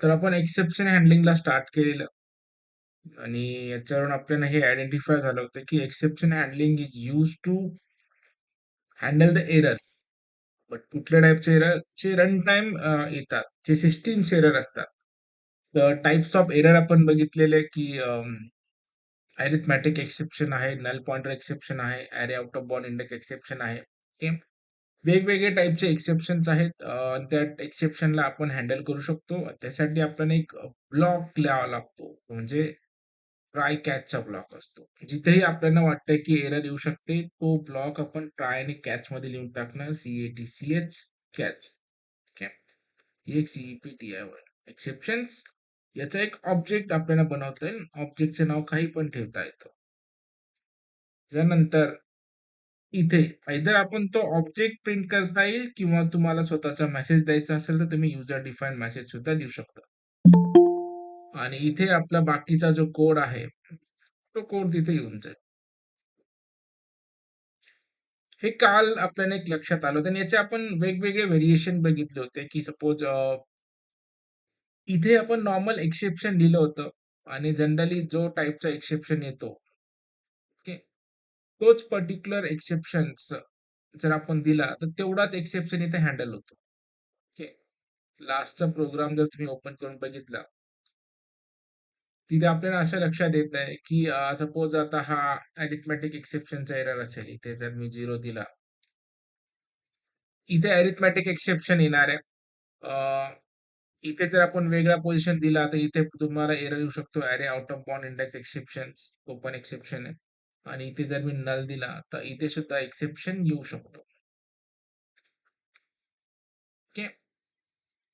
तर आपण exception हँडलिंगला start केलेलं आणि याच्यावरून आपल्याला हे आयडेंटिफाय झालं होतं की exception handling is use to handle the errors. But कुठल्या टाईपचे एररचे रन टाइम येतात, जे सिस्टीमचे एरर असतात. तर टाइप्स ऑफ एरर आपण बघितलेले की अरिथमॅटिक एक्सेप्शन आहे, नल पॉइंटर एक्सेप्शन आहे, array out of bound index exception आहे. ओके. वेगवेगळे टाईपचे एक्सेप्शन्स आहेत. त्या एक्सेप्शनला आपण हँडल करू शकतो. त्यासाठी आपल्याला एक ब्लॉक लिहावा लागतो. म्हणजे ट्राय कॅचचा ब्लॉक असतो. जिथेही आपल्याला वाटतंय की एरर येऊ शकते, तो ब्लॉक आपण ट्राय आणि कॅच मध्ये लिहून टाकणार. CATCH catch. ओके. ही एक CEPT आहे. एक्सेप्शन्स याचा एक ऑब्जेक्ट आपल्याला बनवता येईल. ऑब्जेक्टचे नाव काही पण ठेवता येतं. त्यानंतर इथे आयदर आपण तो ऑब्जेक्ट प्रिंट करता येईल किंवा तुम्हाला स्वतःचा मेसेज द्यायचा असेल तर तुम्ही युजर डिफाईन मेसेज सुद्धा देऊ शकता. आणि इथे आपला बाकीचा जो कोड आहे तो कोड तिथे येऊन जाईल. हे काल आपल्याला एक लक्षात आलं होतं आणि याचे आपण वेगवेगळे व्हेरिएशन बघितले होते की सपोज इथे आपण नॉर्मल एक्सेप्शन लिहिलं होतं आणि जनरली जो टाईपचा एक्सेप्शन येतो, ओके, तोच पर्टिक्युलर एक्सेप्शन जर आपण दिला तर तेवढाच एक्सेप्शन इथे हँडल होतो. ओके. लास्टचा प्रोग्राम जर तुम्ही ओपन करून बघितला, तिथे आपल्याला असं लक्षात येत आहे की सपोज आता हा अरिथमॅटिक एक्सेप्शनचा एरर असेल, इथे जर मी 0 दिला, इथे अरिथमॅटिक एक्सेप्शन येणार आहे. इथे जर आपण वेगळा पोझिशन दिला तर इथे तुम्हाला एरर येऊ शकतो, अरे out of bound index exception, तो पण एक्सेप्शन आहे. आणि इथे जर मी नल दिला तर इथे सुद्धा एक्सेप्शन येऊ शकतो. ओके.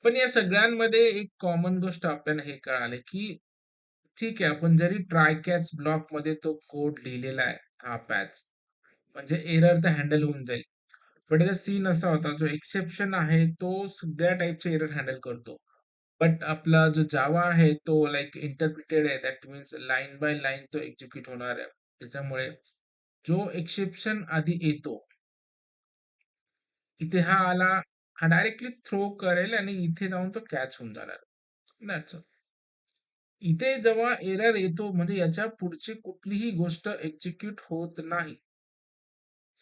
पण या सगळ्यांमध्ये एक कॉमन गोष्ट आपल्याला हे कळाले की ठीक आहे, आपण जरी ट्राय कॅच ब्लॉक मध्ये तो कोड लिहिलेला आहे, हा पॅच म्हणजे एरर तर हँडल होऊन जाईल. पण याचा सीन असा होता, जो एक्सेप्शन आहे तो सगळ्या टाईपचे एरर हँडल करतो. बट आपला जो जावा आहे तो लाईक इंटरप्रिटेड आहे. That means line by line तो एक्झिक्यूट होणार आहे. त्याच्यामुळे जो एक्सेप्शन आधी येतो, इथे हा आला, हा डायरेक्टली थ्रो करेल आणि इथे जाऊन तो कॅच होऊन जाणार. That's all. इथे जेव्हा एरर येतो म्हणजे याच्या पुढची कुठलीही गोष्ट एक्झिक्यूट होत नाही.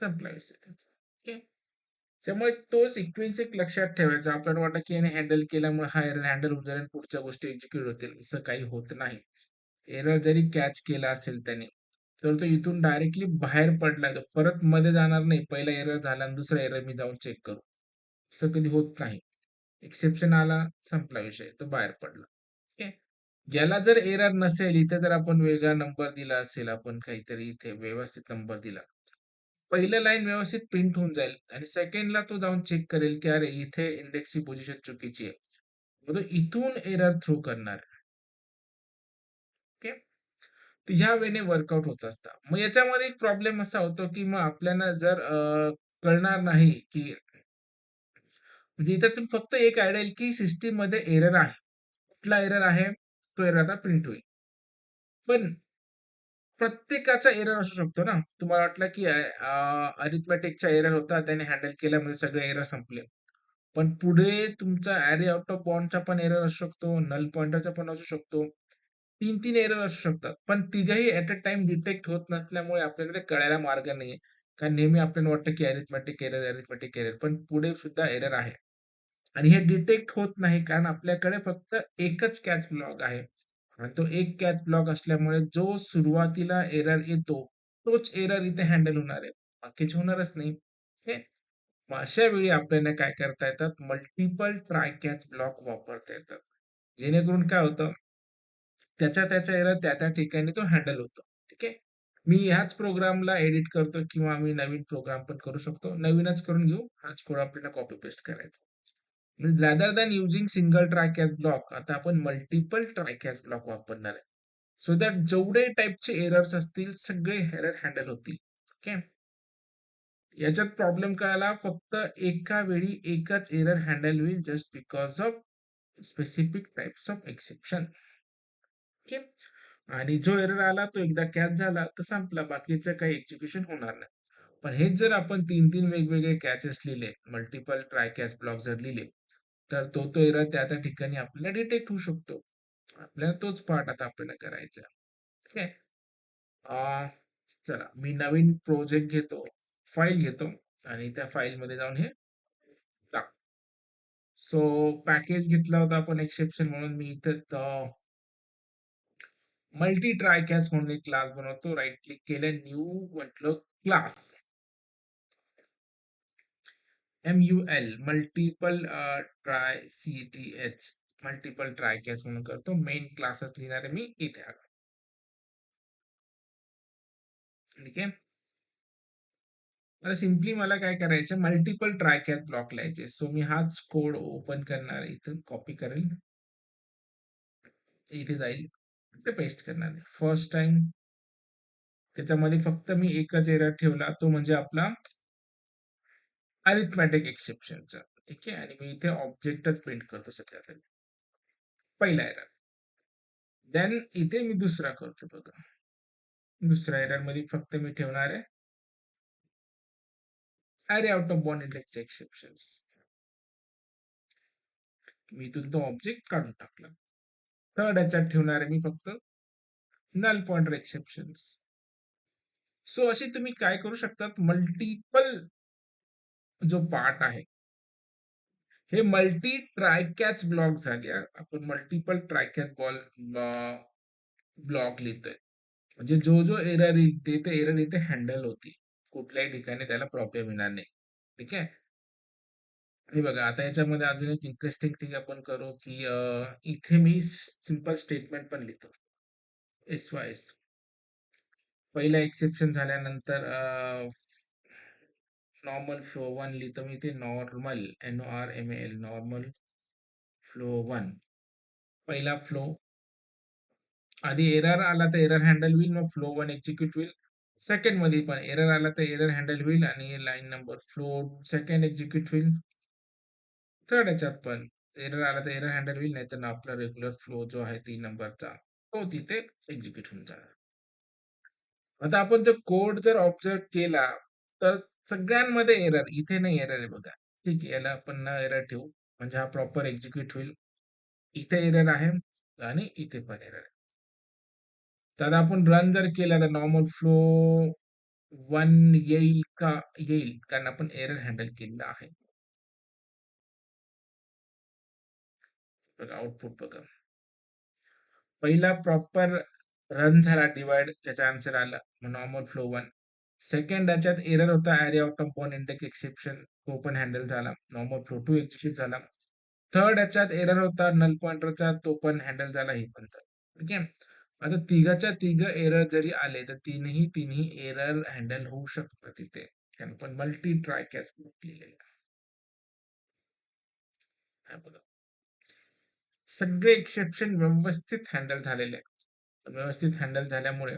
संपला विषय त्याचा. ओके. त्यामुळे तो सिक्वेन्स एक लक्षात ठेवायचा. आपल्याला वाटतं की याने हँडल केल्यामुळे हा एरर हँडल होऊन जाईल आणि पुढच्या गोष्टी एक्झिक्यूट होतील. असं काही होत नाही. एरर जरी कॅच केला असेल त्याने, तर तो इथून डायरेक्टली बाहेर पडलाय. तो परत मध्ये जाणार नाही. पहिला एरर झाला आणि दुसरा एरर मी जाऊन चेक करू. असं कधी होत नाही. एक्सेप्शन आला, संपला विषय. तो बाहेर पडला. ओके. याला जर एरर नसेल, इथे जर आपण वेगळा नंबर दिला असेल, आपण काहीतरी इथे व्यवस्थित नंबर दिला, पहिलं लाईन व्यवस्थित प्रिंट होऊन जाईल आणि सेकंडला तो जाऊन चेक करेल की अरे इथे इंडेक्सची पोझिशन चुकीची आहे. मग तो इथून एरर थ्रो करणार. ओके. तर ह्या वेने वर्कआउट होत असतं. मग याच्यामध्ये एक प्रॉब्लेम असा होतो की मग आपल्याला जर कळणार नाही की म्हणजे इथं फक्त एक आयडिया येईल की सिस्टीम मध्ये एरर आहे. कुठला एरर आहे? तो एरर आता प्रिंट होईल. पण प्रत्येकाचा एरर असू शकतो ना. तुम्हाला वाटलं की अरिथमेटिकचा एरर होता, त्याने हँडल केल्यामुळे सगळे एरर संपले. पण पुढे तुमचा ॲरे आउट ऑफ बाउंडचा पण एरर असू शकतो, नल पॉइंटरचा पण असू शकतो. 3-3 एरर असू शकतात. पण तिघही ॲट अ टाईम डिटेक्ट होत नसल्यामुळे आपल्याला ते कळायला मार्ग नाहीये. कारण नेहमी आपल्याला वाटतं की अरिथमेटिक एरर, अरिथमेटिक एरर. पण पुढे सुद्धा एरर आहे. आणि हे डिटेक्ट होत नाही कारण आपल्याकडे फक्त एकच कॅच ब्लॉक आहे. आणि तो एक कॅच ब्लॉक असल्यामुळे जो सुरुवातीला एरर येतो, तोच एरर इथे हँडल होणार आहे. बाकीचे होणारच नाही. हे मग अशा वेळी आपल्याला काय करता येतात, मल्टिपल ट्राय कॅच ब्लॉक वापरता येतात. जेणेकरून काय होतं, त्याच्या एरर त्या ठिकाणी तो हँडल होतो. ठीक आहे. मी ह्याच प्रोग्रामला एडिट करतो किंवा मी नवीन प्रोग्राम पण करू शकतो. नवीनच करून घेऊ. हाच कोड आपल्याला कॉपी पेस्ट करायचा. म्हणजे rather than using single try catch block, आता आपण मल्टिपल ट्राय कॅच ब्लॉक वापरणार आहे. सो दॅट जेवढे टाइपचे एरर्स असतील, सगळे एरर हँडल होतील. ओके. याच्यात प्रॉब्लेम काय आला, फक्त एका वेळी एकच एरर हँडल होईल just because of specific types of exception. Okay. आणि जो एरर आला तो एकदा कॅच झाला तर संपला, बाकीचं काही एक्झिक्युशन होणार नाही. पण हेच जर आपण 3-3 वेगवेगळे कॅचेस लिहिले, मल्टिपल ट्राय कॅच ब्लॉक जर लिहिले, तर तो एरर त्या ठिकाणी आपल्याला डिटेक्ट होऊ शकतो. आपल्याला तोच पार्ट आता आपल्याला करायचा आहे. ठीक आहे. चला मी नवीन प्रोजेक्ट घेतो, फाईल घेतो आणि त्या फाईलमध्ये जाऊन हे टाक. सो पॅकेज घेतला होता आपण एक्सेप्शन म्हणून. मी इथं मल्टी ट्राय कॅच म्हणून एक क्लास बनवतो. राईट क्लिक केलं, न्यू म्हटलं class. MUL multiple try CTH multiple try catch म्हणून करतो. मेन क्लासच लिहिणार आहे मी इथे. ठीक आहे. आता सिम्पली मला काय करायचं, मल्टिपल ट्राय कॅच ब्लॉक लिहायचे. सो मी हाच कोड ओपन करणार, इथून कॉपी करेल, इथे जाईल, ते पेस्ट करणार. फर्स्ट टाइम त्याच्यामध्ये फक्त मी एकच एरर ठेवला, तो म्हणजे आपला अरिथमॅटिक एक्सेप्शनचा. ठीक आहे. आणि मी इथे ऑब्जेक्टच प्रिंट करतो सध्या, पहिला एरर. देन इथे मी दुसरा करतो बघा. दुसऱ्या एरर मध्ये फक्त मी ठेवणार आहे array out of bound index exceptions. मी इथून तो ऑब्जेक्ट काढून टाकला. थर्ड याच्यात ठेवणार आहे मी फक्त नल पॉइंटर एक्सेप्शन्स. सो अशी तुम्ही काय करू शकतात, मल्टिपल जो पार्ट आहे हे मल्टी ट्राय कॅच ब्लॉक झाले. आपण मल्टिपल ट्राय कॅच ब्लॉक लिहितोय, म्हणजे जो एरर येईल ते एरर इथे हँडल होती, कुठल्याही ठिकाणी त्याला प्रॉब्लेम येणार नाही. ठीक आहे. आणि बघा आता याच्यामध्ये अजून एक इंटरेस्टिंग थिंग आपण करू, की इथे मी सिंपल स्टेटमेंट पण लिहितो. SYS पहिला एक्सेप्शन झाल्यानंतर नॉर्मल फ्लो 1 लिहितो मी इथे. नॉर्मल NORMAL नॉर्मल फ्लो 1 पहिला फ्लो. आधी एरर आला तर एरर हँडल होईल, मग फ्लो 1 एक्झिक्यूट होईल. सेकंड मध्ये पण एरर आला तर एरर हँडल होईल आणि line number flow second execute होईल. थर्ड याच्यात पण एरर आला तर एरर हँडल होईल, नाही तर आपला रेग्युलर फ्लो जो आहे 3 नंबरचा तो तिथे एक्झिक्यूट होऊन जाणार. आता आपण जर कोड जर ऑब्झर्व केला तर सगळ्यांमध्ये एरर, इथे नाही एरर आहे बघा. ठीक आहे, याला आपण न एरर ठेवू, म्हणजे हा प्रॉपर एक्झिक्यूट होईल. इथे एरर आहे आणि इथे पण एरर आहे. तर आपण रन जर केला तर नॉर्मल फ्लो 1 येईल का? येईल, कारण आपण एरर हँडल केलेला आहे. बघा आउटपुट बघा. पहिला प्रॉपर रन झाला डिवाइड, त्याचा आन्सर आला, नॉर्मल फ्लो 1. सेकंड याच्यात एरर होता अरे out of bound index exception, तो पण हँडल झाला, नॉर्मल फ्लो 2 एक्झिक्यूट झाला. थर्ड याच्यात एरर होता नल पॉइंटरचा, तो पण हँडल झाला, हे पण झालं. ठीक आहे. आता तिघाच्या तिघ एरर जरी आले तर तिन्ही एरर हँडल होऊ शकतात तिथे, कारण पण मल्टी ट्राय कॅच केलेलं आहे. सगळे एक्सेप्शन व्यवस्थित हँडल झालेले आहे. व्यवस्थित हँडल झाल्यामुळे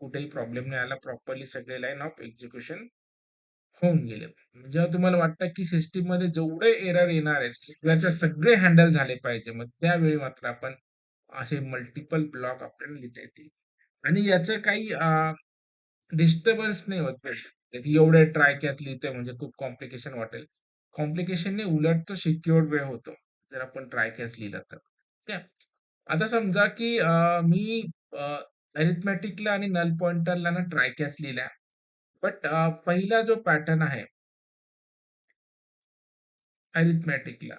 कुठेही प्रॉब्लेम नाही आला, प्रॉपरली सगळे लाईन ऑफ एक्झिक्युशन होऊन गेले. जेव्हा तुम्हाला वाटतं की सिस्टीम मध्ये जेवढे एरर येणार आहेत सगळ्याच्या सगळे हँडल झाले पाहिजे, मग त्यावेळी मात्र आपण असे मल्टिपल ब्लॉक आपल्याला लिहिता येतील. आणि याचं काही डिस्टर्बन्स नाही होत पेशंट, एवढे ट्राय कॅच लिहितोय म्हणजे खूप कॉम्प्लिकेशन वाटेल. कॉम्प्लिकेशन ने उलट तो सिक्युअर वे होतो जर आपण ट्राय कॅच लिहिला तर. ठीक आहे. आता समजा की मी अरिथमॅटिकला आणि नल पॉइंटरला ना ट्राय कॅच लिहिल्या, बट पहिला जो पॅटर्न आहे अरिथमॅटिकला,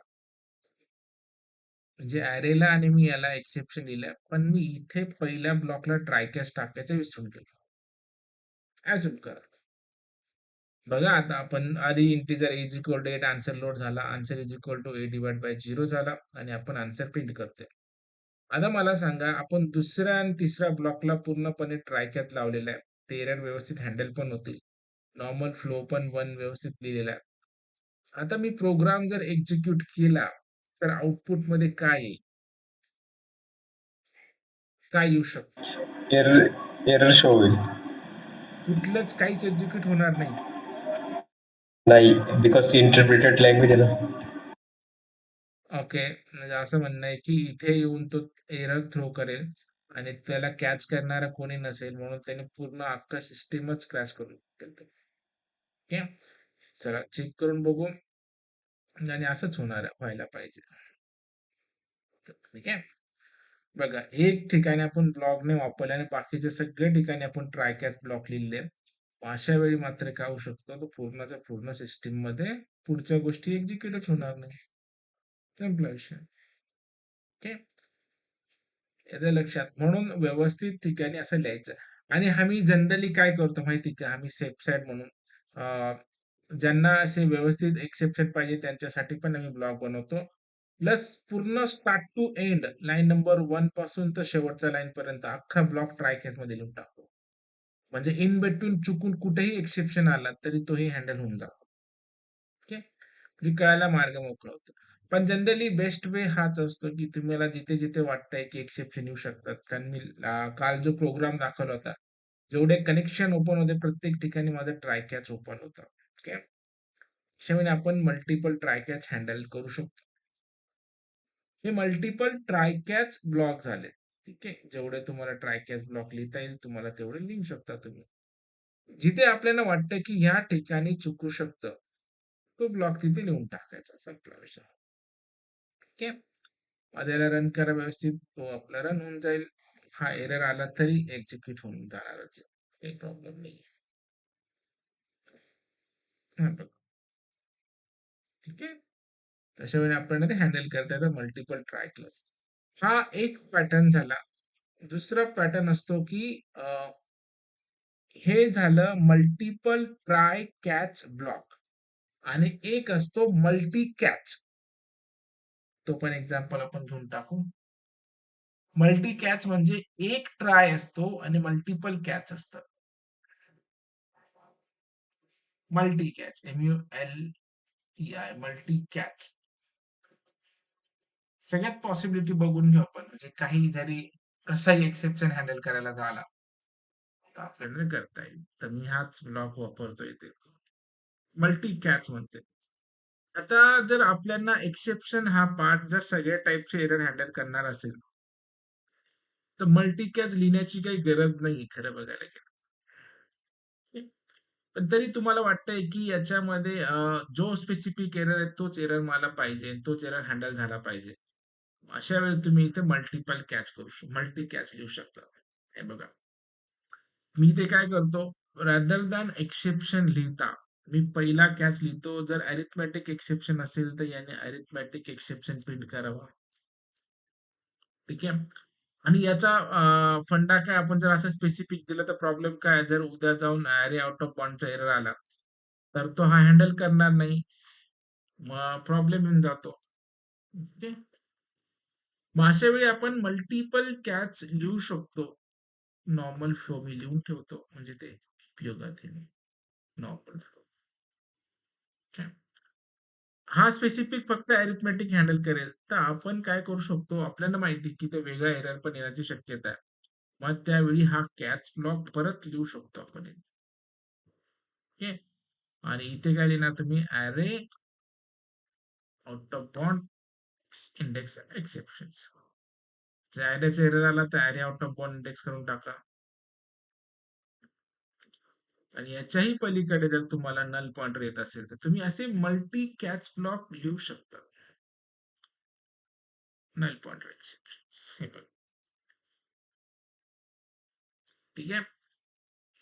म्हणजे ॲरेला आणि मी याला एक्सेप्शन लिहिलं, पण मी इथे पहिल्या ब्लॉकला ट्राय कॅच टाकायचं विसरून गेलो. ॲझ्युम करा. बघा आता आपण आधी integer is equal to 8 answer load झाला, answer is equal to 8 divide by 0 झाला आणि आपण आन्सर प्रिंट करतोय. आता मला सांगा, आपण दुसऱ्या आणि तिसऱ्या ब्लॉकला पूर्णपणे ट्राय कॅच लावलेला आहे, ते एरर व्यवस्थित हँडल पण होतील, नॉर्मल फ्लो पण 1 व्यवस्थित लिहिलेला आहे. आता मी प्रोग्राम जर एक्झिक्यूट केला तर आउटपुट मध्ये काय येईल, काय येऊ शकतं? एरर एरर शो होईल. कुठलंच काहीच एक्झिक्यूट होणार नाही. नाही, बिकॉज ती इंटरप्रिटेड लँग्वेज आहे ना. ओके, म्हणजे असं म्हणणं आहे की इथे येऊन तो एरर थ्रो करेल आणि त्याला कॅच करणारा कोणी नसेल, म्हणून त्याने पूर्ण अख्खा सिस्टीमच क्रॅश करून टाकेल. ठीक आहे. चला चेक करून बघू. आणि असंच व्हायला पाहिजे. ठीक आहे. बघा, एक ठिकाणी आपण ब्लॉक नाही वापरले आणि बाकीच्या सगळ्या ठिकाणी आपण ट्राय कॅच ब्लॉक लिहिले. अशा वेळी मात्र काय होऊ शकतं, तो पूर्णच्या पूर्ण सिस्टीम मध्ये पुढच्या गोष्टी एक्झिक्यूटच होणार नाही. संपला विषय. ओके. येतं लक्षात. म्हणून व्यवस्थित ठिकाणी असं लिहायचं. आणि आम्ही जनरली काय करतो माहिती का, आम्ही सेफ साईड म्हणून ज्यांना असे व्यवस्थित एक्सेप्शन पाहिजे त्यांच्यासाठी पण आम्ही ब्लॉग बनवतो. प्लस पूर्ण start to end line number 1 पासून तर शेवटच्या लाईन पर्यंत अख्खा ब्लॉक ट्राय केस मध्ये लिहून टाकतो. म्हणजे इन बिटवीन चुकून कुठेही एक्सेप्शन आला तरी तोही हँडल होऊन जातो. ओके. म्हणजे कळायला मार्ग मोकळा होतो. पण जनरली बेस्ट वे हाच असतो, की तुम्हाला जिथे-जिथे वाटतंय, की एक्सेप्शन येऊ शकतात. कारण मी काल जो प्रोग्राम दाखवला होता, जेवढे कनेक्शन ओपन होते प्रत्येक ठिकाणी माझं ट्राय कॅच ओपन होतं. ओके. अशावेळी आपण मल्टिपल ट्राय कॅच हँडल करू शकतो. हे मल्टिपल ट्राय कॅच ब्लॉक झाले. ठीक आहे. जेवढे तुम्हाला ट्राय कॅच ब्लॉक लिहिता येईल तुम्हाला तेवढे लिहू शकता तुम्ही. जिथे आपल्याला वाटतं, की ह्या ठिकाणी चुकू शकतं, तो ब्लॉक तिथे लिहून टाकायचा. संपला विषय. ठीक आहे. त्याला रन करा व्यवस्थित. तो आपला रन होऊन जाईल. हा एरर आला तरी एक्झिक्यूट होऊन जाणारच आहे. काही प्रॉब्लेम नाही. हां, बघा. ठीक आहे. तशा वेळी आपल्याला ते हँडल करता येतं मल्टिपल ट्राय क्लास. हा एक पॅटर्न झाला. दुसरा पॅटर्न असतो, की हे झालं मल्टिपल ट्राय कॅच ब्लॉक आणि एक असतो मल्टी कॅच. तो पण एक्झाम्पल आपण घेऊन टाकू. मल्टी कॅच म्हणजे एक ट्राय असतो आणि मल्टिपल कॅच असतात. Multi catch, MULTI, multi catch. सगळ्यात पॉसिबिलिटी बघून घेऊ आपण. म्हणजे काही जरी कसाही एक्सेप्शन हँडल करायला झाला, तर आपल्याला करता येईल. तर मी हाच ब्लॉक वापरतो इथे. मल्टी कॅच म्हणते. आता जर आपल्याला एक्सेप्शन हा पार्ट जर सगळ्या टाइपचे एरर हँडल करणार असेल, तर मल्टी कॅच लिहिण्याची काही गरज नाही खरं बघायला गेलं. पण तरी तुम्हाला वाटतंय की याच्यामध्ये जो स्पेसिफिक एरर आहे तोच एरर मला पाहिजे, तोच एरर हँडल झाला पाहिजे. अशा वेळी तुम्ही इथे मल्टिपल कॅच मल्टी कॅच लिहू शकता. हे बघा. मी ते काय करतो, रॅदर दॅन एक्सेप्शन लिहिता मी पहिला कॅच लिहितो. जर अरिथमेटिक एक्सेप्शन असेल तर याने अरिथमेटिक एक्सेप्शन प्रिंट करावा. ठीक आहे. आणि याचा फंडा काय, आपण जर असं स्पेसिफिक दिलं तर प्रॉब्लेम काय, जर उद्या जाऊन अरे आउट ऑफ बॉन्डचा एरर आला तर तो हा हँडल करणार नाही. मग प्रॉब्लेम येऊन जातो. ओके. मग अशा वेळी आपण मल्टिपल कॅच लिहू शकतो. नॉर्मल फ्लो मी लिहून ठेवतो म्हणजे ते उपयोगात येईल. Normal flow. हा स्पेसिफिक फक्त अरिथमेटिक हँडल करेल. तर आपण काय करू शकतो, आपल्याला माहिती की ते वेगळा एरर पण येण्याची शक्यता आहे. मग त्यावेळी हा कॅच ब्लॉक परत लिहू शकतो आपण. ओके. आणि इथे काय लिहिणार तुम्ही, अरे out of bound index exceptions. जर अरेचा एरर आला तर अरे आउट ऑफ बॉन्ड इंडेक्स करून टाका. आणि याच्याही पलीकडे जर तुम्हाला नल पॉइंटर येत असेल तर तुम्ही असे मल्टी कॅच ब्लॉक लिहू शकता. नल पॉइंटर एक्सेप्शन्स हे पण. ठीक आहे.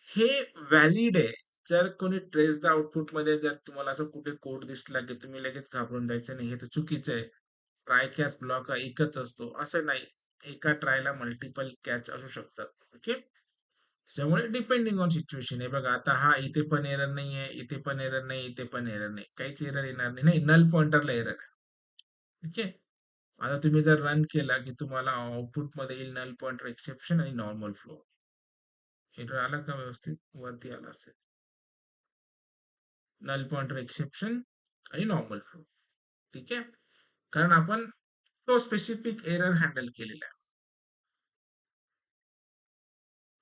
हे व्हॅलिड आहे. जर कोणी ट्रेस द आउटपुट मध्ये जर तुम्हाला असं कुठे कोड दिसला की तुम्ही लगेच घाबरून जायचं नाही, हे तर चुकीचं आहे. ट्राय कॅच ब्लॉक हा एकच असतो असं नाही. एका ट्रायला मल्टिपल कॅच असू शकतात. ओके. त्यामुळे डिपेंडिंग ऑन सिच्युएशन आहे. बघा आता हा इथे पण एरर नाहीये, इथे पण एरर नाही, इथे पण एरर नाही, काहीच एरर येणार नाही. नाही, नल पॉइंटरला एरर आहे. ओके. आता तुम्ही जर रन केला की तुम्हाला आउटपुट मध्ये येईल नल पॉइंटर एक्सेप्शन आणि नॉर्मल फ्लो. एरर आला का व्यवस्थित वरती आला असेल. नल पॉइंटर एक्सेप्शन आणि नॉर्मल फ्लो. ठीक आहे. कारण आपण तो स्पेसिफिक एरर हँडल केलेला आहे.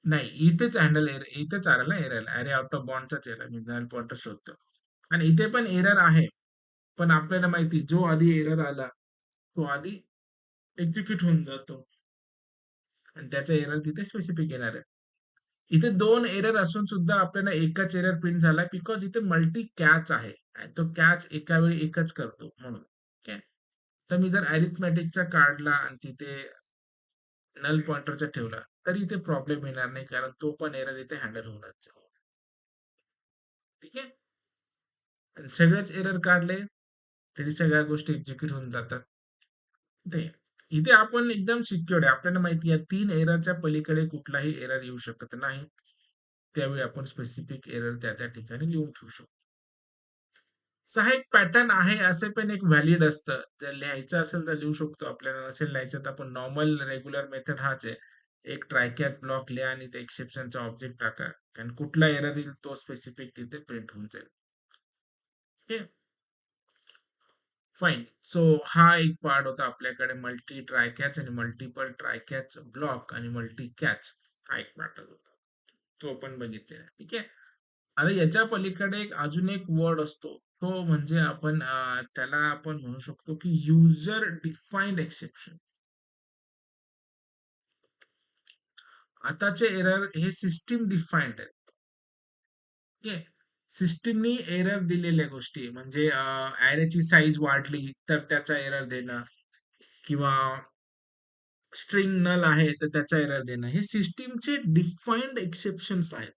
नाही, इथेच हँडल एरर इथेच आला ना एरर, अरे आउट ऑफ बॉन्डचाच एरर मी नल पॉइंटर शोधतो. आणि इथे पण एरर आहे. पण आपल्याला माहिती जो आधी एरर आला तो आधी एक्झिक्यूट होऊन जातो आणि त्याचा एरर तिथे स्पेसिफिक येणार आहे. इथे दोन एरर असून सुद्धा आपल्याला एकच एरर प्रिंट झालाय बिकॉज इथे मल्टी कॅच आहे. आणि तो कॅच एका वेळी एकच करतो म्हणून. ओके. तर मी जर अरिथमेटिकचा काढला आणि तिथे नल पॉइंटरचा ठेवला, तरी इथे प्रॉब्लेम येणार नाही, कारण तो पण एरर इथे हँडल होणार. ठीक आहे. आणि सगळेच एरर काढले तरी सगळ्या गोष्टी एक्झिक्यूट होऊन जातात. ते इथे आपण एकदम सिक्युअर्ड आहे. आपल्याला माहिती आहे 3 एररच्या पलीकडे कुठलाही एरर येऊ शकत नाही. त्यावेळी आपण स्पेसिफिक एरर त्या ठिकाणी लिहून ठेवू शकतो. सहाय्यक पॅटर्न आहे असे पण एक व्हॅलिड असतं. जर लिहायचं असेल तर लिहू शकतो. आपल्याला नसेल लिहायचं तर आपण नॉर्मल रेग्युलर मेथड हाच आहे. एक ट्राय कॅच ब्लॉक लिहा आणि ते एक्सेप्शनचा ऑब्जेक्ट टाका. कारण कुठला एरर येईल तो स्पेसिफिक तिथे प्रिंट होऊन जाईल. ओके. फाईन. सो हा एक पार्ट होता आपल्याकडे मल्टी ट्राय कॅच आणि मल्टिपल ट्राय कॅच ब्लॉक आणि मल्टी कॅच हा एक पार्ट होता. तो आपण बघितलेला आहे. ठीक आहे. आता याच्या पलीकडे एक अजून एक वर्ड असतो. तो म्हणजे आपण त्याला आपण म्हणू शकतो की युजर डिफाईन्ड एक्सेप्शन. आताचे एरर हे सिस्टीम डिफाईन्ड आहेत. ओके. सिस्टीमनी एरर दिलेल्या गोष्टी म्हणजे ॲरेची साईज वाढली तर त्याचा एरर देणं किंवा स्ट्रिंग नल आहे तर त्याचा एरर देणं हे सिस्टीमचे डिफाईन्ड एक्सेप्शन्स आहेत.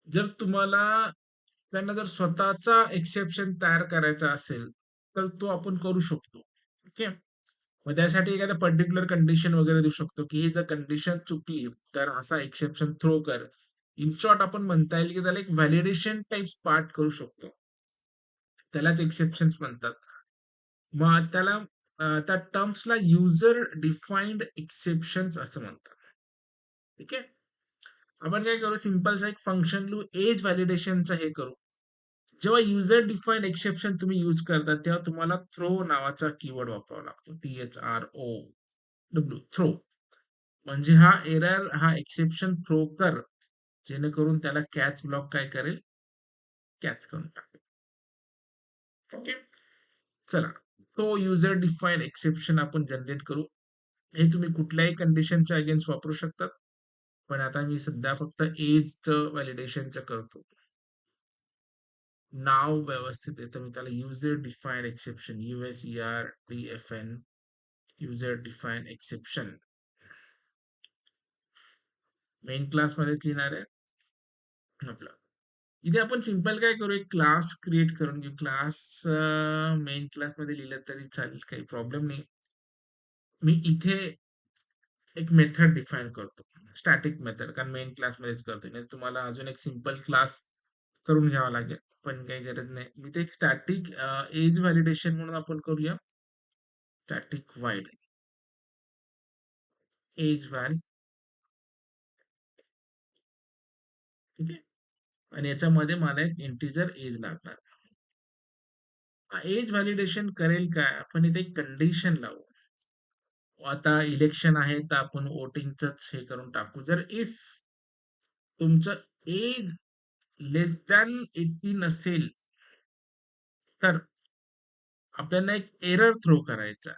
जर तुम्हाला त्यांना जर स्वतःचा एक्सेप्शन तयार करायचा असेल तर तो आपण करू शकतो. ओके. मग त्यासाठी एखाद्या पर्टिक्युलर कंडिशन वगैरे देऊ शकतो की ही जर कंडिशन चुकली तर असा एक्सेप्शन थ्रो कर. इन शॉर्ट आपण म्हणता येईल की त्याला एक व्हॅलिडेशन टाइप पार्ट करू शकतो. त्यालाच एक्सेप्शन्स म्हणतात. मग त्याला त्या टर्म्सला युजर डिफाईन्ड एक्सेप्शन्स असं म्हणतात. ठीक आहे. आपण काय करू सिंपलचा एक फंक्शन लिहू एज व्हॅलिडेशनचं हे करू. जेव्हा युजर डिफाईन्ड एक्सेप्शन तुम्ही यूज करता तेव्हा तुम्हाला थ्रो नावाचा कीवर्ड वापरावा लागतो. THROW throw. म्हणजे हा एरर हा एक्सेप्शन थ्रो कर जेणेकरून त्याला कॅच ब्लॉक काय करेल कॅच करून टाकेल. ओके. चला तो युजर डिफाईन्ड एक्सेप्शन आपण जनरेट करू. हे तुम्ही कुठल्याही कंडिशनच्या अगेन्स्ट वापरू शकतात. पण आता मी सध्या फक्त एजचं व्हॅलिडेशनचं करतो. नाव व्यवस्थित येतं मी त्याला user defined exception USERDFN user defined exception main class मध्ये लिहिणार आहे आपलं. इथे आपण सिंपल काय करू एक क्लास क्रिएट करून घेऊ. क्लास मेन क्लास मध्ये लिहिलं तरी चालेल काही प्रॉब्लेम नाही. मी इथे एक मेथड डिफाईन करतो. स्टॅटिक मेथड कारण मेन क्लास मध्येच करतोय. नाही तुम्हाला अजून एक सिंपल क्लास करून घ्यावा लागेल. पण काही गरज नाही. मी ते एक स्टॅटिक एज व्हॅलिडेशन म्हणून आपण करूया. Static void age val. ठीक आहे. आणि याच्यामध्ये मला एक इंटिजर एज लागणार. एज व्हॅलिडेशन करेल काय आपण इथे एक कंडिशन लावू. आता इलेक्शन आहे तर आपण वोटिंगच हे करून टाकू. जर इफ तुमचं एज लेस दॅन 18 असेल तर आपल्याला एक एरर थ्रो करायचा.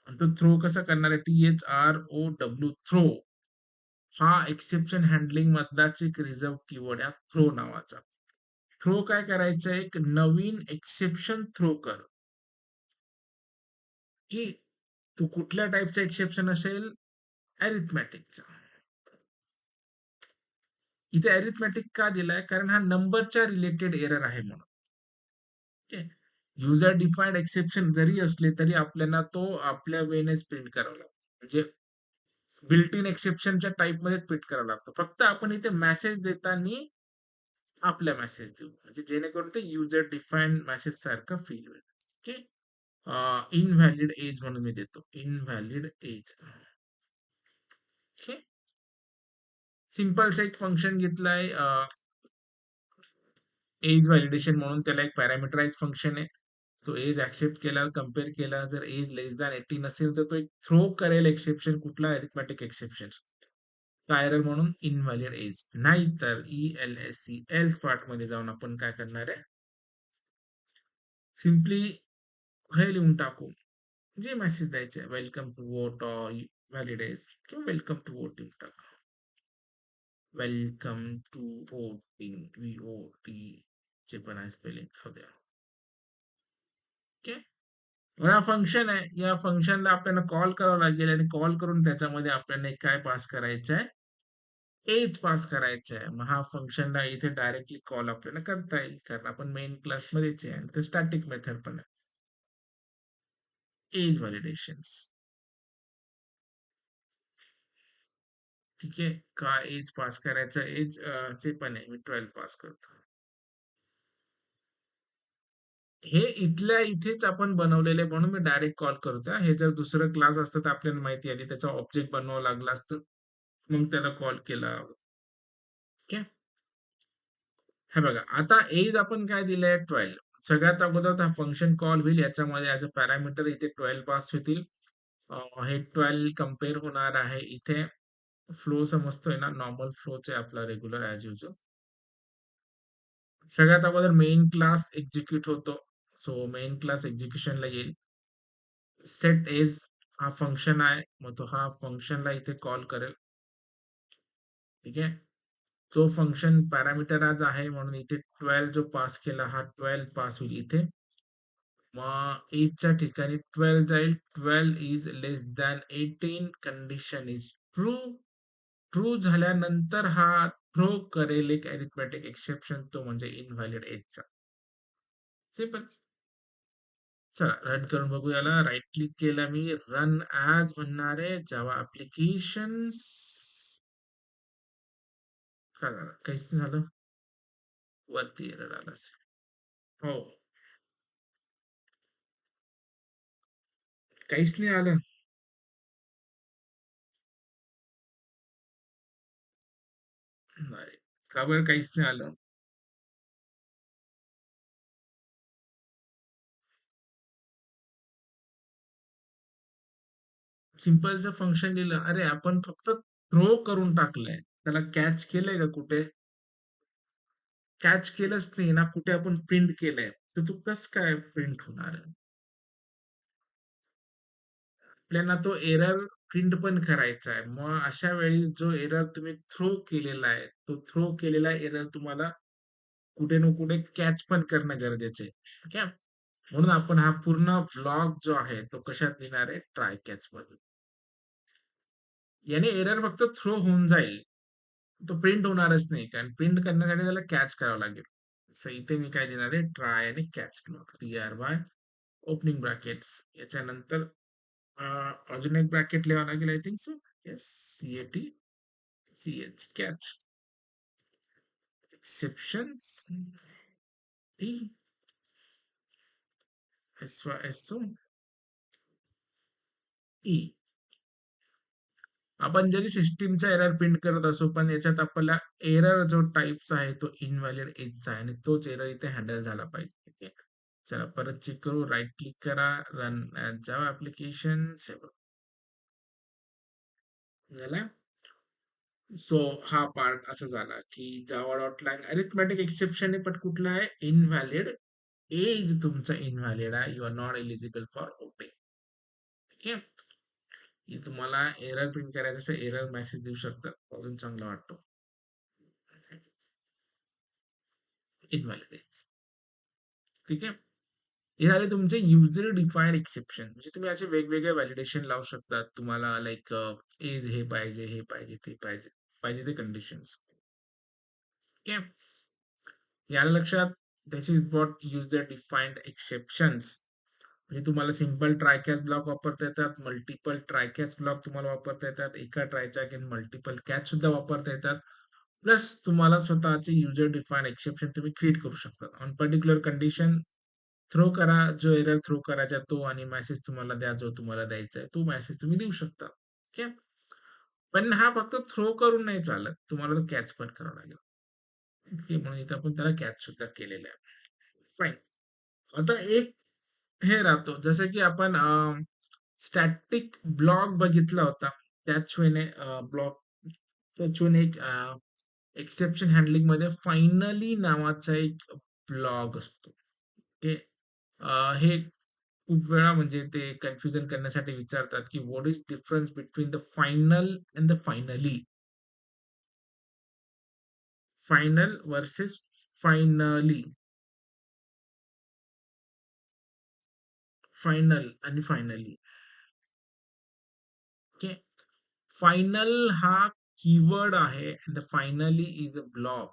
आणि तो थ्रो कसा करणार आहे THROW थ्रो हा एक्सेप्शन हँडलिंग मधलाच एक रिझर्व कीवर्ड आहे थ्रो नावाचा. थ्रो काय करायचं एक नवीन एक्सेप्शन थ्रो कर की तू कुठल्या टाईपचा एक्सेप्शन असेल अरिथमॅटिकचा. इथे अरिथमॅटिक का दिलाय कारण हा नंबरच्या रिलेटेड एरर आहे म्हणून. ओके. युजर डिफाईन्ड एक्सेप्शन जरी असले तरी आपल्याला तो आपल्या वेनेच प्रिंट करावा लागतो. म्हणजे बिल्ट इन एक्सेप्शनच्या टाईप मध्ये प्रिंट करावा लागतो. फक्त आपण इथे मेसेज देताना आपल्या मेसेज देऊ म्हणजे जेणेकरून ते युजर डिफाईन्ड मेसेज सारखं फील होईल. ओके. इनव्हॅलिड एज म्हणून मी देतो इनव्हॅलिड एज. ओके. सिंपलचं एक फंक्शन घेतलंय एज व्हॅलिडेशन म्हणून त्याला एक पॅरामीटराइज फंक्शन आहे. तो एज ऍक्सेप्ट केला कम्पेअर केला जर एज लेस दॅन 18 असेल तर तो एक थ्रो करेल एक्सेप्शन कुठला अरिथमॅटिक एक्सेप्शन काय एरर म्हणून इनव्हॅलिड एज. नाहीतर ELSC एल्स पार्ट मध्ये जाऊन आपण काय करणार आहे सिम्पली हे लिहून टाकू जे मेसेज द्यायचे welcome to vote or valid age किंवा वेलकम टू वोटिंग टाका. वेलकम टू वोटिंग VOT जे पण आहे स्पेलिंग राहू द्या. ओके. हा फंक्शन आहे. या फंक्शनला आपल्याला कॉल करावं लागेल आणि कॉल करून त्याच्यामध्ये आपल्याला एक काय पास करायचं आहे? एज पास करायचं आहे. मग हा फंक्शनला इथे डायरेक्टली कॉल आपल्याला करता येईल. कारण आपण मेन क्लासमध्येच आहे आणि ते स्टॅटिक मेथड पण आहे. एज व्हॅलिडेशन्स. ठीक आहे. का एज पास करायचं? एज चे पण आहे. मी 12 पास करतो. हे इथल्या इथेच आपण बनवलेले म्हणून मी डायरेक्ट कॉल करतो. हे जर दुसरं क्लास असतं तर आपल्याला माहिती आली त्याचा ऑब्जेक्ट बनवावं लागलं असतं. मग त्याला कॉल केला. ओके. हे बघा आता एज आपण काय दिलंय 12. सगळ्यात अगोदर हा फंक्शन कॉल होईल याच्यामध्ये ॲज अ पॅरामीटर इथे 12 पास होतील. हे 12 कंपेअर होणार आहे इथे. फ्लो समजतोय ना? नॉर्मल फ्लोच आहे आपला रेग्युलर ॲज युजुअल. सगळ्यात अगोदर मेन क्लास एक्झिक्यूट होतो. सो मेन क्लास एक्झिक्युशनला येईल. सेट एज हा फंक्शन आहे. मग तो हा फंक्शनला इथे कॉल करेल. ठीक आहे. तो फंक्शन पॅरामीटर आज आहे म्हणून इथे 12 जो पास केला हा 12 पास होईल इथे. मग एजच्या ठिकाणी 12 जाईल. 12 is less than 18 condition is true. True झाल्यानंतर हा थ्रो करेल एक अरिथमेटिक एक्सेप्शन तो म्हणजे इनव्हॅलिड एजचा. सिंपल. चला रन करून बघू याला. राईट क्लिक केलं मी. रन ॲज म्हणणार आहे. जावा ॲप्लिकेशन्स. काय झालं? काहीच नाही झालं. वरती एरर आला असेल. हो. काहीच नाही आलं. नाही. का बरं काहीच नाही आलं? सिंपलचं फंक्शन लिहिलं. अरे आपण फक्त थ्रो करून टाकलंय. त्याला कॅच केलंय का कुठे? कॅच केलंच नाही ना कुठे आपण प्रिंट केलंय. तर तो कसं काय प्रिंट होणार आहे? आपल्याला तो एरर प्रिंट पण करायचा आहे. मग अशा वेळी जो एरर तुम्ही थ्रो केलेला आहे, तो थ्रो केलेला एरर तुम्हाला कुठे ना कुठे कॅच पण करणं गरजेचं आहे. ठीक आहे? म्हणून आपण हा पूर्ण ब्लॉक जो आहे तो कशात लिहिणार आहे? ट्राय कॅच मध्ये. याने एरर फक्त थ्रो होऊन जाईल. तो प्रिंट होणारच नाही. कारण प्रिंट करण्यासाठी त्याला कॅच करावं लागेल. सो इथे मी काय देणार आहे? ट्राय आणि catch block. TRY opening brackets. याच्यानंतर अजून एक ब्रॅकेट लिहावं लागेल I think so. Yes. CAT CH catch exceptions T SO E. आपण जरी सिस्टीमचा एरर प्रिंट करत असू पण याच्यात आपल्याला एरर जो टाईप्स आहे तो इनव्हॅलिड एजचा आहे आणि तोच एरर इथे हँडल झाला पाहिजे. ठीक आहे. चला परत चेक करू. राईट क्लिक करा. रन जावा ऍप्लिकेशन सेव्ह झाला. सो हा पार्ट असा झाला की Java dot line arithmetic exception आहे पण कुठला आहे? इनव्हॅलिड एज तुमचा इनव्हॅलिड आहे. You are not eligible for voting. ठीक आहे. की तुम्हाला एरर प्रिंट करायचं असेल एरर मेसेज देऊ शकतात. अजून चांगला वाटतो. Invalid age. ठीक आहे. हे झाले तुमचे युजर डिफाईन्ड एक्सेप्शन. म्हणजे तुम्ही असे वेगवेगळे व्हॅलिडेशन लावू शकतात. तुम्हाला लाईक एज हे पाहिजे, हे पाहिजे, ते पाहिजे. पाहिजे ते कंडिशन्स. ठीक आहे. याला लक्षात this is what user defined exceptions. म्हणजे तुम्हाला सिंपल ट्राय कॅच ब्लॉक वापरता येतात. मल्टिपल ट्राय कॅच ब्लॉक तुम्हाला वापरता येतात. एका ट्रायच्या अगेन मल्टिपल कॅच सुद्धा वापरता येतात. प्लस तुम्हाला स्वतःचे युजर डिफाईन्ड एक्सेप्शन तुम्ही क्रिएट करू शकता. ऑन पर्टिक्युलर कंडिशन थ्रो करा. जो एरर थ्रो करायचा तो आणि मेसेज तुम्हाला द्या जो तुम्हाला द्यायचा आहे तो मेसेज तुम्ही देऊ शकता. ओके. पण हा फक्त थ्रो करून नाही चालत. तुम्हाला तो कॅच पण करावा लागेल. ओके. म्हणून इथे आपण त्याला कॅच सुद्धा केलेला आहे. फाईन. आता एक हे राहतो जसं की आपण स्टॅटिक ब्लॉक बघितला होता. त्याच वेळेने ब्लॉक त्याच वेळेने एक एक्सेप्शन हँडलिंग मध्ये फायनली नावाचा एक ब्लॉग असतो. ओके. हे खूप वेळा म्हणजे ते कन्फ्युजन करण्यासाठी विचारतात की what is difference between the final and the finally. Final versus finally. Final आणि फायनली. ओके. फायनल हा कीवर्ड आहे. The finally is a block.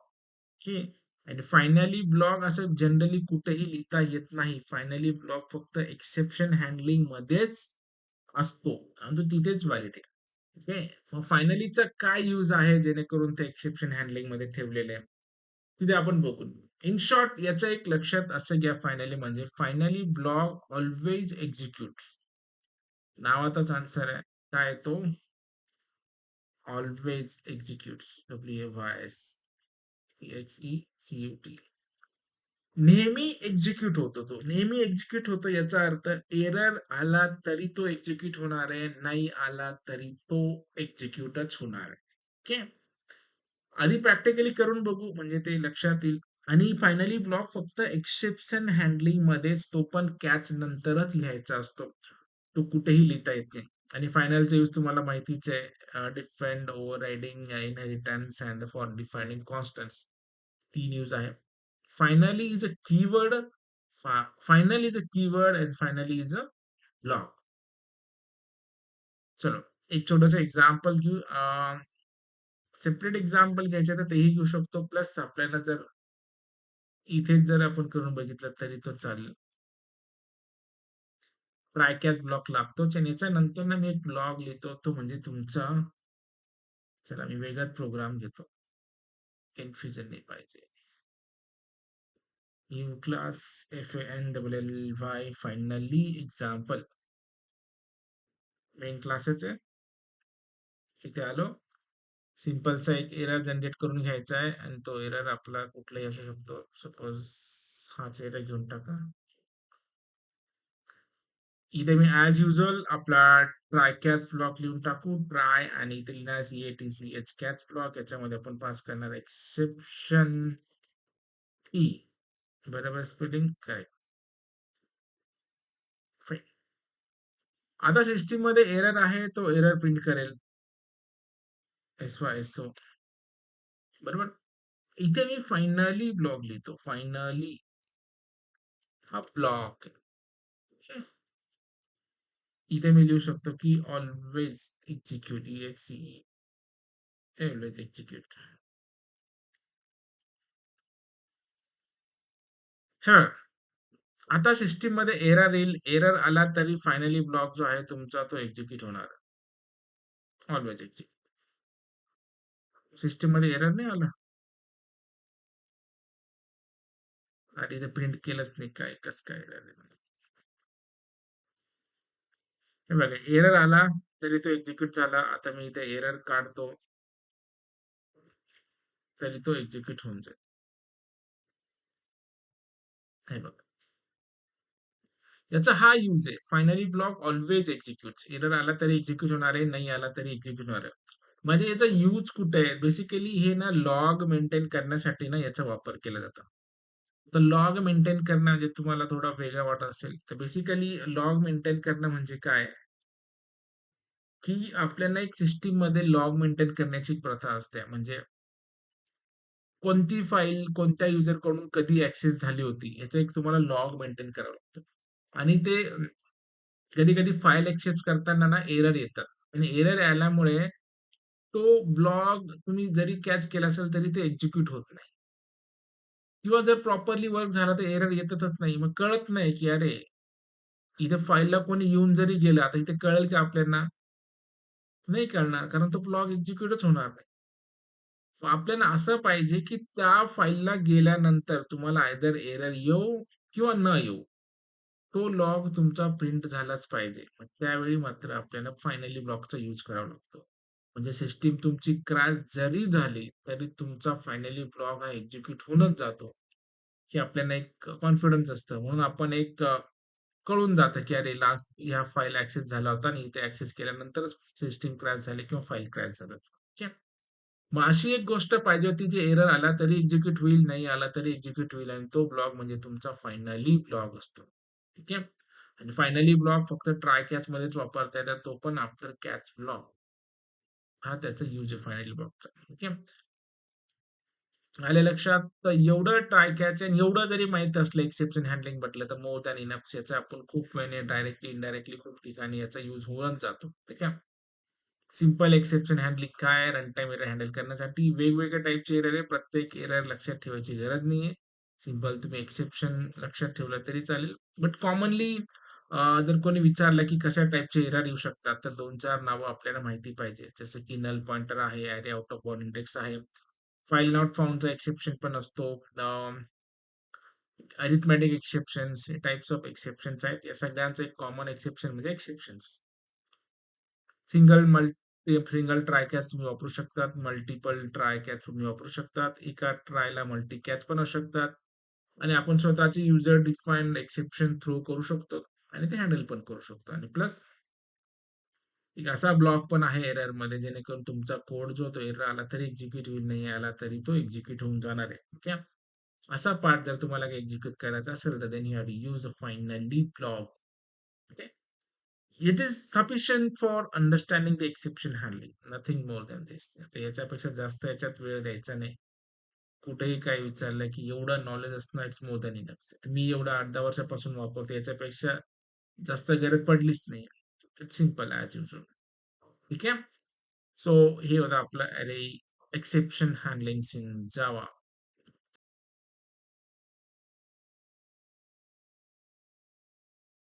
Okay. आणि फायनली ब्लॉक असं जनरली कुठेही लिहिता येत नाही. फायनली ब्लॉक फक्त एक्सेप्शन हँडलिंग मध्येच असतो आणि तो तिथेच व्हॅलिड आहे. ओके. मग फायनलीचा काय यूज आहे जेणेकरून ते एक्सेप्शन हँडलिंग मध्ये ठेवलेले आहे तिथे आपण बघू. इन शॉर्ट याच्या एक लक्षात असं घ्या, फायनली म्हणजे फायनली ब्लॉक ऑलवेज एक्झिक्यूट. नावाचाच आन्सर आहे. काय तो ऑलवेज एक्झिक्यूट्स. WAYS नेहमी एक्झिक्यूट होतो. तो नेहमी एक्झिक्यूट होतो याचा अर्थ एरर आला तरी तो एक्झिक्यूट होणार आहे, नाही आला तरी तो एक्झिक्यूटच होणार आहे. ओके. आधी प्रॅक्टिकली करून बघू म्हणजे ते लक्षात येईल. आणि फायनली ब्लॉक फक्त एक्सेप्शन हँडलिंग मध्येच, तो पण कॅच नंतरच लिहायचा असतो. तो कुठेही लिहिता येत नाही. आणि फायनलचा यूज तुम्हाला माहितीच आहे. Defend, overriding, inheritance and for defining constants. 3 use आहे. Finally is a keyword. Final is a keyword and finally is a block. चलो एक छोटंसं एक्झाम्पल घेऊ. सेपरेट एक्झाम्पल घ्यायचे तर तेही घेऊ शकतो. प्लस आपल्याला जर इथेच जर आपण करून बघितलं तरी तो चालेल. ट्राय कॅच ब्लॉक लागतोच आणि याच्या नंतर ना मी एक ब्लॉक लिहितो, तो म्हणजे तुमचा. चला मी वेगळाच प्रोग्राम घेतो, कन्फ्युजन नाही पाहिजे. New class FANLLY finally example. Main क्लासच आहे. इथे आलो. सिंपलचा एक एरर जनरेट करून घ्यायचा आहे आणि तो एरर आपला कुठलाही असू शकतो. सपोज हाच एरर घेऊन टाका. इथे मी ॲज युजल आपला ट्राय कॅच ब्लॉक लिहून टाकू. ट्राय आणि इथे लिहिणार CATCH कॅच ब्लॉक. याच्यामध्ये आपण पास करणार एक्सेप्शन ई. बरोबर स्पेलिंग करेक्ट. फाईन. आता सिस्टीम मध्ये एरर आहे, तो एरर प्रिंट करेल. SYSO. बरोबर. इथे मी फायनली ब्लॉक लिहितो. फायनली हा ब्लॉक. इथे मी लिहू शकतो की always execute EXE. Always execute. हा. आता सिस्टीम मध्ये एरर येईल. एरर आला तरी फायनली ब्लॉक जो आहे तुमचा तो एक्झिक्यूट होणार. Always execute. सिस्टीम मध्ये एरर नाही आला आणि इथे प्रिंट केलंच नाही. काय कस काय झालं? हे बघा एरर आला तरी तो एक्झिक्यूट झाला. आता मी इथे एरर काढतो तरी तो एक्झिक्यूट होऊन जाईल. हे बघा याचा हा यूज आहे. Finally block always execute. Error आला तरी एक्झिक्यूट होणार आहे, नाही आला तरी एक्झिक्यूट होणार आहे. म्हणजे याचा यूज कुठे आहे? बेसिकली हे ना लॉग मेंटेन करण्यासाठी ना याचा वापर केला जातो. तर लॉग मेंटेन करणं म्हणजे तुम्हाला थोडा वेगळा वाटत असेल, तर बेसिकली लॉग मेंटेन करणं म्हणजे काय, की आपल्याला एक सिस्टीम मध्ये लॉग मेंटेन करण्याची प्रथा असते. म्हणजे कोणती फाईल कोणत्या युजर कडून कधी ऍक्सेस झाली होती याचं एक तुम्हाला लॉग मेंटेन करावं लागतं. आणि ते कधी कधी फाईल ऍक्सेस करताना ना एरर येतात आणि एरर आल्यामुळे तो ब्लॉग तुम्ही जरी कॅच केला असेल तरी ते एक्झिक्यूट होत नाही. किंवा जर प्रॉपरली वर्क झाला तर एरर येतच नाही. मग कळत नाही की अरे इथे फाईलला कोणी येऊन जरी गेलं, आता इथे कळेल की आपल्याला? नाही कळणार, कारण तो ब्लॉग एक्झिक्यूटच होणार नाही. आपल्याला असं पाहिजे की त्या फाईलला गेल्यानंतर तुम्हाला आयदर एरर येऊ किंवा न येऊ, तो लॉग तुमचा प्रिंट झालाच पाहिजे. मग त्यावेळी मात्र आपल्याला फायनली ब्लॉकचा यूज करावा लागतो. म्हणजे सिस्टीम तुमची क्रॅश जरी झाली तरी तुमचा फायनली ब्लॉक हा एक्झिक्यूट होऊनच जातो. हे आपल्याला एक कॉन्फिडन्स असतं. म्हणून आपण एक कळून जातं की अरे लास्ट ह्या फाईल ऍक्सेस झाला होता आणि इथे ऍक्सेस केल्यानंतरच सिस्टीम क्रॅश झाली किंवा फाईल क्रॅश झालं. ठीक. मग अशी एक गोष्ट पाहिजे होती जी एरर आला तरी एक्झिक्यूट होईल, नाही आला तरी एक्झिक्यूट होईल आणि तो ब्लॉक म्हणजे तुमचा फायनली ब्लॉक असतो. ठीक आहे. आणि फायनली ब्लॉक फक्त ट्राय कॅच मध्येच वापरता येतात, तो पण आफ्टर कॅच ब्लॉक. हा त्याचा यूज आहे फायनली ब्लॉकचा. ठीक आहे. आलं लक्षात? तर एवढं ट्राय कॅच आणि एवढं जरी माहीत असलं एक्सेप्शन हँडलिंग म्हटलं तर मोर दॅन इनफ. याचा आपण खूप वेळेने डायरेक्टली, इनडायरेक्टली खूप ठिकाणी याचा यूज होऊनच जातो. ठीक आहे. सिंपल एक्सेप्शन हँडलिंग काय आहे? रन टाईम एरर हँडल करण्यासाठी वेगवेगळ्या टाइपचे एरर आहे. प्रत्येक एरर लक्षात ठेवायची गरज नाहीये. सिंपल तुम्ही एक्सेप्शन लक्षात ठेवलं तरी चालेल. बट कॉमनली जर कोणी विचारलं की कशा टाइपचे एरर येऊ शकतात, तर 2-4 नावं आपल्याला माहिती पाहिजे. जसं की नल पॉइंटर आहे, array out of one index आहे. फाइल नॉट फाउंडचा एक्सेप्शन पण असतो. अरिथमेटिक एक्सेप्शन्स हे टाइप्स ऑफ एक्सेप्शन्स आहेत. या सगळ्यांचं एक कॉमन एक्सेप्शन म्हणजे एक्सेप्शन्स. सिंगल ट्राय कॅच तुम्ही वापरू शकतात. मल्टिपल ट्राय कॅच तुम्ही वापरू शकतात. एका ट्रायला मल्टी कॅच पण असू शकतात. आणि आपण स्वतःचे युजर डिफाइन्ड एक्सेप्शन थ्रो करू शकतो आणि ते हँडल पण करू शकतो. आणि प्लस एक असा ब्लॉक पण आहे एररमध्ये जेणेकरून तुमचा कोड जो तो एरर आला तरी एक्झिक्यूट होईल, नाही आला तरी तो एक्झिक्यूट होऊन जाणार आहे. ओके. असा पार्ट जर तुम्हाला एक्झिक्यूट करायचा असेल तर then you have to use the finally block. Okay. It is sufficient for understanding the exception handling. Nothing more than this. आता याच्यापेक्षा जास्त याच्यात वेळ द्यायचा नाही. कुठेही काय विचारलं की एवढं नॉलेज असणं इट्स मोर दॅन इनफ. मी एवढं 8-10 वर्षापासून वापरतो याच्यापेक्षा जास्त गरज पडलीच नाही. It's simple as usual. ठीक आहे. सो हे होतं आपलं अरे एक्सेप्शन हँडलिंग्स इन जावा.